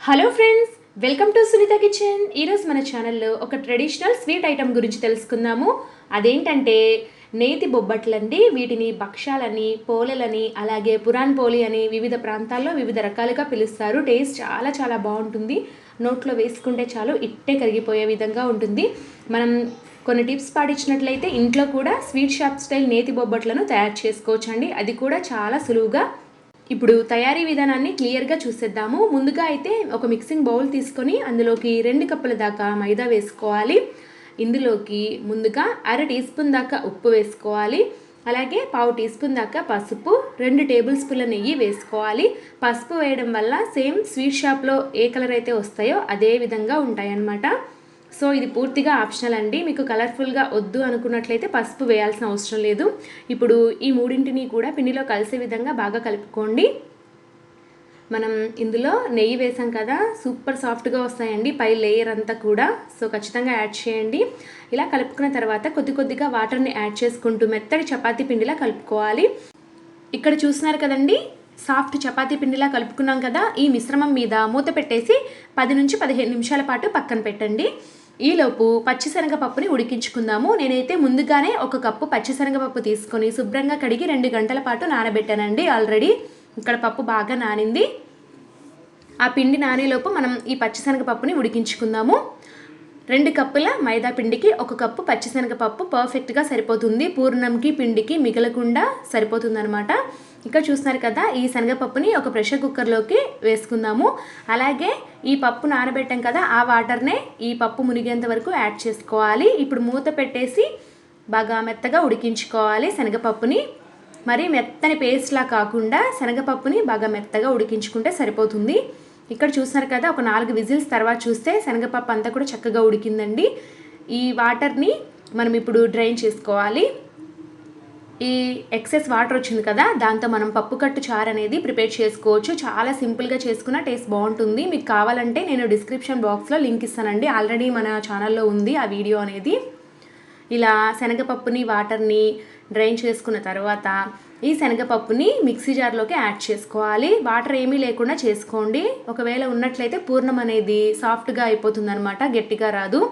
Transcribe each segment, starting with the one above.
Hello friends, welcome to Sunitha kitchen. ఈరోజు మన ఛానల్లో ఒక ట్రెడిషనల్ స్వీట్ ఐటమ్ గురించి తెలుసుకుందాము. అదేంటంటే నేతి బొబ్బట్లండి. వీటిని భక్షాలని, పోలలని, అలాగే పురాన్ పోలి అని వివిధ ప్రాంతాల్లో వివిధ రకాలుగా పిలుస్తారు. టేస్ట్ చాలా చాలా బాగుంటుంది. నోట్లో వేసుకుంటే చాలు ఇట్టే కరిగిపోయే విధంగా ఉంటుంది. మనం కొన్ని టిప్స్ పాటించినట్లయితే ఇంట్లో కూడా స్వీట్ షాప్ స్టైల్ నేతి బొబ్బట్లను తయారు చేసుకోవచ్చండి. అది కూడా చాలా సులువుగా. ఇప్పుడు తయారీ విధానాన్ని క్లియర్గా చూసేద్దాము. ముందుగా అయితే ఒక మిక్సింగ్ బౌల్ తీసుకొని అందులోకి 2 కప్పుల దాకా మైదా వేసుకోవాలి. ఇందులోకి ముందుగా 1/2 టీ స్పూన్ దాకా ఉప్పు వేసుకోవాలి. అలాగే 1/4 టీ స్పూన్ దాకా పసుపు, 2 టేబుల్ స్పూన్ల నెయ్యి వేసుకోవాలి. పసుపు వేయడం వల్ల సేమ్ స్వీట్ షాప్లో ఏ కలర్ అయితే వస్తాయో అదే విధంగా ఉంటాయన్నమాట. సో ఇది పూర్తిగా ఆప్షనల్ అండి. మీకు కలర్ఫుల్గా వద్దు అనుకున్నట్లయితే పసుపు వేయాల్సిన అవసరం లేదు. ఇప్పుడు ఈ మూడింటిని కూడా పిండిలో కలిసే విధంగా బాగా కలుపుకోండి. మనం ఇందులో నెయ్యి వేసాం కదా, సూపర్ సాఫ్ట్గా వస్తాయండి పై లేయర్ అంతా కూడా. సో ఖచ్చితంగా యాడ్ చేయండి. ఇలా కలుపుకున్న తర్వాత కొద్ది కొద్దిగా వాటర్ని యాడ్ చేసుకుంటూ మెత్తటి చపాతీ పిండిలా కలుపుకోవాలి. ఇక్కడ చూస్తున్నారు కదండి, సాఫ్ట్ చపాతీ పిండిలా కలుపుకున్నాం కదా. ఈ మిశ్రమం మీద మూత పెట్టేసి 10 నుంచి 15 నిమిషాల పాటు పక్కన పెట్టండి. ఈలోపు పచ్చిశనగపప్పుని ఉడికించుకుందాము. నేనైతే ముందుగానే 1 కప్పు పచ్చిశనగపప్పు తీసుకొని శుభ్రంగా కడిగి 2 గంటల పాటు నానబెట్టానండి. ఆల్రెడీ ఇక్కడ పప్పు బాగా నానింది. ఆ పిండి నానేలోపు మనం ఈ పచ్చిశనగపప్పుని ఉడికించుకుందాము. 2 కప్పుల మైదా పిండికి 1 కప్పు పచ్చిశనగపప్పు పర్ఫెక్ట్గా సరిపోతుంది. పూర్ణంకి పిండికి మిగలకుండా సరిపోతుందనమాట. ఇక్కడ చూస్తున్నారు కదా, ఈ శనగపప్పుని ఒక ప్రెషర్ కుక్కర్లోకి వేసుకుందాము. అలాగే ఈ పప్పు నానబెట్టాం కదా, ఆ వాటర్నే ఈ పప్పు మునిగేంత వరకు యాడ్ చేసుకోవాలి. ఇప్పుడు మూత పెట్టేసి బాగా మెత్తగా ఉడికించుకోవాలి శనగపప్పుని. మరి మెత్తని పేస్ట్లా కాకుండా శనగపప్పుని బాగా మెత్తగా ఉడికించుకుంటే సరిపోతుంది. ఇక్కడ చూస్తున్నారు కదా, ఒక 4 విజిల్స్ తర్వాత చూస్తే శనగపప్పు అంతా కూడా చక్కగా ఉడికిందండి. ఈ వాటర్ని మనం ఇప్పుడు డ్రైన్ చేసుకోవాలి. ఈ ఎక్సెస్ వాటర్ వచ్చింది కదా, దాంతో మనం పప్పు కట్టు చారు అనేది ప్రిపేర్ చేసుకోవచ్చు. చాలా సింపుల్గా చేసుకున్న టేస్ట్ బాగుంటుంది. మీకు కావాలంటే నేను డిస్క్రిప్షన్ బాక్స్లో లింక్ ఇస్తానండి. ఆల్రెడీ మన ఛానల్లో ఉంది ఆ వీడియో అనేది. ఇలా శనగపప్పుని వాటర్ని డ్రైన్ చేసుకున్న తర్వాత ఈ శనగపప్పుని మిక్సీ జార్లోకి యాడ్ చేసుకోవాలి. వాటర్ ఏమీ లేకుండా చేసుకోండి. ఒకవేళ ఉన్నట్లయితే పూర్ణం అనేది సాఫ్ట్గా అయిపోతుంది అనమాట, గట్టిగా రాదు.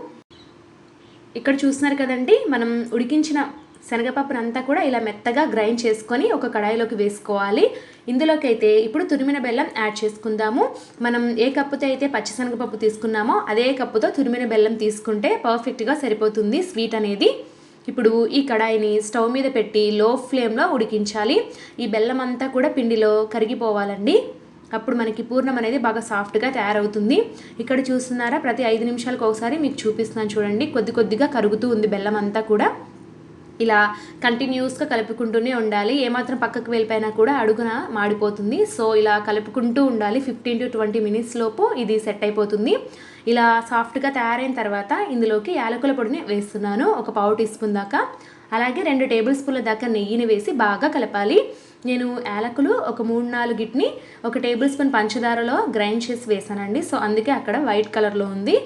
ఇక్కడ చూస్తున్నారు కదండి, మనం ఉడికించిన శనగపప్పును అంతా కూడా ఇలా మెత్తగా గ్రైండ్ చేసుకొని ఒక కడాయిలోకి వేసుకోవాలి. ఇందులోకి అయితే ఇప్పుడు తురిమిన బెల్లం యాడ్ చేసుకుందాము. మనం ఏ కప్పుతో అయితే పచ్చిశనగపప్పు తీసుకున్నామో అదే కప్పుతో తురిమిన బెల్లం తీసుకుంటే పర్ఫెక్ట్గా సరిపోతుంది స్వీట్ అనేది. ఇప్పుడు ఈ కడాయిని స్టవ్ మీద పెట్టి లో ఫ్లేమ్లో ఉడికించాలి. ఈ బెల్లం అంతా కూడా పిండిలో కరిగిపోవాలండి. అప్పుడు మనకి పూర్ణం అనేది బాగా సాఫ్ట్గా తయారవుతుంది. ఇక్కడ చూస్తున్నారా, ప్రతి 5 నిమిషాలకు ఒకసారి మీకు చూపిస్తున్నాను చూడండి. కొద్ది కొద్దిగా కరుగుతూ ఉంది బెల్లం అంతా కూడా. ఇలా కంటిన్యూస్గా కలుపుకుంటూనే ఉండాలి. ఏమాత్రం పక్కకు వెళ్ళిపోయినా కూడా అడుగున మాడిపోతుంది. సో ఇలా కలుపుకుంటూ ఉండాలి. 15 to 20 మినిట్స్ లోపు ఇది సెట్ అయిపోతుంది. ఇలా సాఫ్ట్గా తయారైన తర్వాత ఇందులోకి యాలకుల పొడిని వేస్తున్నాను, ఒక 1/4 టీ స్పూన్ దాకా. అలాగే 2 టేబుల్ స్పూన్ల దాకా నెయ్యిని వేసి బాగా కలపాలి. నేను యాలకులు ఒక 3-4 గిట్ని 1 టేబుల్ స్పూన్ పంచదారలో గ్రైండ్ చేసి వేసానండి. సో అందుకే అక్కడ వైట్ కలర్లో ఉంది.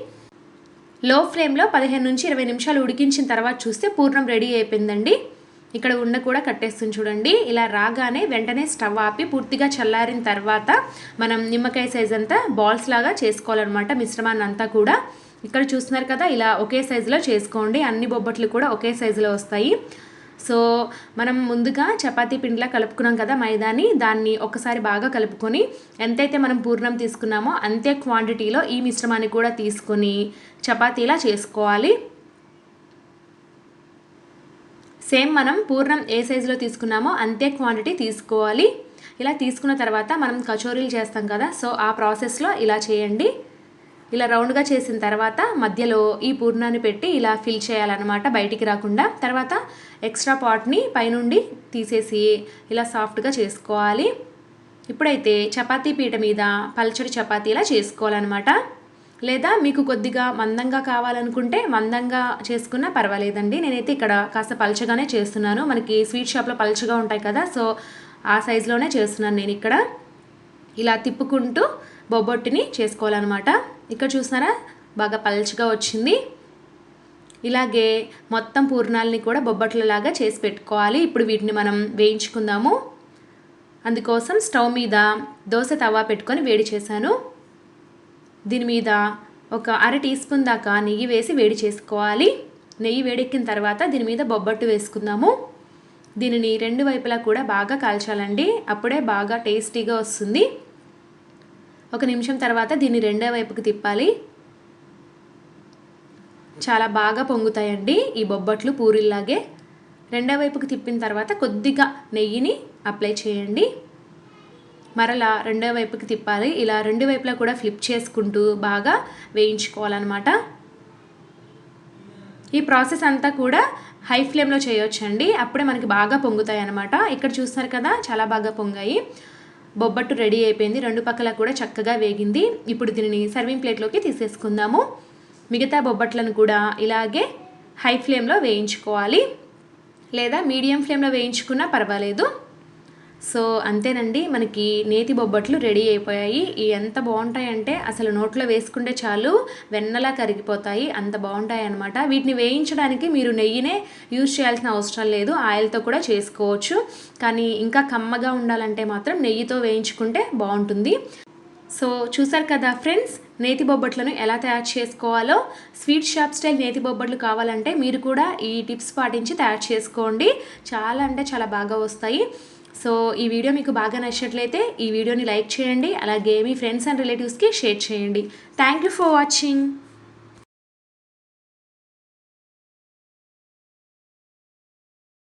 లో ఫ్లేమ్లో 15 నుంచి 20 నిమిషాలు ఉడికించిన తర్వాత చూస్తే పూర్ణం రెడీ అయిపోయిందండి. ఇక్కడ ఉండ కూడా కట్టేస్తుంది చూడండి. ఇలా రాగానే వెంటనే స్టవ్ ఆపి పూర్తిగా చల్లారిన తర్వాత మనం నిమ్మకాయ సైజ్ అంతా బాల్స్ లాగా చేసుకోవాలన్నమాట మిశ్రమాన్ని అంతా కూడా. ఇక్కడ చూస్తున్నారు కదా, ఇలా ఒకే సైజులో చేసుకోండి. అన్ని బొబ్బట్లు కూడా ఒకే సైజులో వస్తాయి. సో మనం ముందుగా చపాతీ పిండిలా కలుపుకున్నాం కదా మైదాని, దాన్ని ఒకసారి బాగా కలుపుకొని ఎంతైతే మనం పూర్ణం తీసుకున్నామో అంతే క్వాంటిటీలో ఈ మిశ్రమాన్ని కూడా తీసుకొని చపాతీలా చేసుకోవాలి. సేమ్ మనం పూర్ణం ఏ సైజులో తీసుకున్నామో అంతే క్వాంటిటీ తీసుకోవాలి. ఇలా తీసుకున్న తర్వాత మనం కచోరీలు చేస్తాం కదా, సో ఆ ప్రాసెస్లో ఇలా చేయండి. ఇలా రౌండ్గా చేసిన తర్వాత మధ్యలో ఈ పూర్ణాన్ని పెట్టి ఇలా ఫిల్ చేయాలన్నమాట, బయటికి రాకుండా. తర్వాత ఎక్స్ట్రా పాట్ని పైనుండి తీసేసి ఇలా సాఫ్ట్గా చేసుకోవాలి. ఇప్పుడైతే చపాతీ పీట మీద పల్చడి చపాతీలా చేసుకోవాలన్నమాట. లేదా మీకు కొద్దిగా మందంగా కావాలనుకుంటే మందంగా చేసుకున్నా పర్వాలేదండి. నేనైతే ఇక్కడ కాస్త పల్చగానే చేస్తున్నాను. మనకి స్వీట్ షాప్లో పల్చగా ఉంటాయి కదా, సో ఆ సైజులోనే చేస్తున్నాను నేను ఇక్కడ. ఇలా తిప్పుకుంటూ బొబ్బొట్టుని చేసుకోవాలన్నమాట. ఇక్కడ చూస్తున్నారా, బాగా పల్చగా వచ్చింది. ఇలాగే మొత్తం పూర్ణాలని కూడా బొబ్బట్లలాగా చేసి పెట్టుకోవాలి. ఇప్పుడు వీటిని మనం వేయించుకుందాము. అందుకోసం స్టవ్ మీద దోశ తవా పెట్టుకొని వేడి చేశాను. దీని మీద ఒక అర టీ స్పూన్ దాకా నెయ్యి వేసి వేడి చేసుకోవాలి. నెయ్యి వేడెక్కిన తర్వాత దీని మీద బొబ్బట్టు వేసుకుందాము. దీనిని రెండు వైపులా కూడా బాగా కాల్చాలండి, అప్పుడే బాగా టేస్టీగా వస్తుంది. ఒక నిమిషం తర్వాత దీన్ని రెండో వైపుకి తిప్పాలి. చాలా బాగా పొంగుతాయండి ఈ బొబ్బట్లు పూరిల్లాగే. రెండో వైపుకి తిప్పిన తర్వాత కొద్దిగా నెయ్యిని అప్లై చేయండి. మరలా రెండో వైపుకి తిప్పాలి. ఇలా రెండు వైపులా కూడా ఫ్లిప్ చేసుకుంటూ బాగా వేయించుకోవాలన్నమాట. ఈ ప్రాసెస్ అంతా కూడా హై ఫ్లేమ్లో చేయొచ్చండి, అప్పుడే మనకి బాగా పొంగుతాయి అన్నమాట. ఇక్కడ చూస్తున్నారు కదా, చాలా బాగా పొంగాయి. బొబ్బట్టు రెడీ అయిపోయింది, రెండు పక్కల కూడా చక్కగా వేగింది. ఇప్పుడు దీనిని సర్వింగ్ ప్లేట్లోకి తీసేసుకుందాము. మిగతా బొబ్బట్లను కూడా ఇలాగే హై ఫ్లేమ్లో వేయించుకోవాలి, లేదా మీడియం ఫ్లేమ్లో వేయించుకున్నా పర్వాలేదు. సో అంతేనండి, మనకి నేతి బొబ్బట్లు రెడీ అయిపోయాయి. ఎంత బాగుంటాయంటే అసలు నోట్లో వేసుకుంటే చాలు వెన్నలా కరిగిపోతాయి, అంత బాగుంటాయి అన్నమాట. వీటిని వేయించడానికి మీరు నెయ్యినే యూజ్ చేయాల్సిన అవసరం లేదు, ఆయిల్తో కూడా చేసుకోవచ్చు. కానీ ఇంకా కమ్మగా ఉండాలంటే మాత్రం నెయ్యితో వేయించుకుంటే బాగుంటుంది. సో చూసారు కదా ఫ్రెండ్స్, నేతి బొబ్బట్లను ఎలా తయారు చేసుకోవాలో. స్వీట్ షాప్ స్టైల్ నేతి బొబ్బట్లు కావాలంటే మీరు కూడా ఈ టిప్స్ పాటించి తయారు చేసుకోండి, చాలా అంటే చాలా బాగా వస్తాయి. సో ఈ వీడియో మీకు బాగా నచ్చినట్లయితే ఈ వీడియోని లైక్ చేయండి, అలాగే మీ ఫ్రెండ్స్ అండ్ రిలేటివ్స్కి షేర్ చేయండి. Thank you for watching.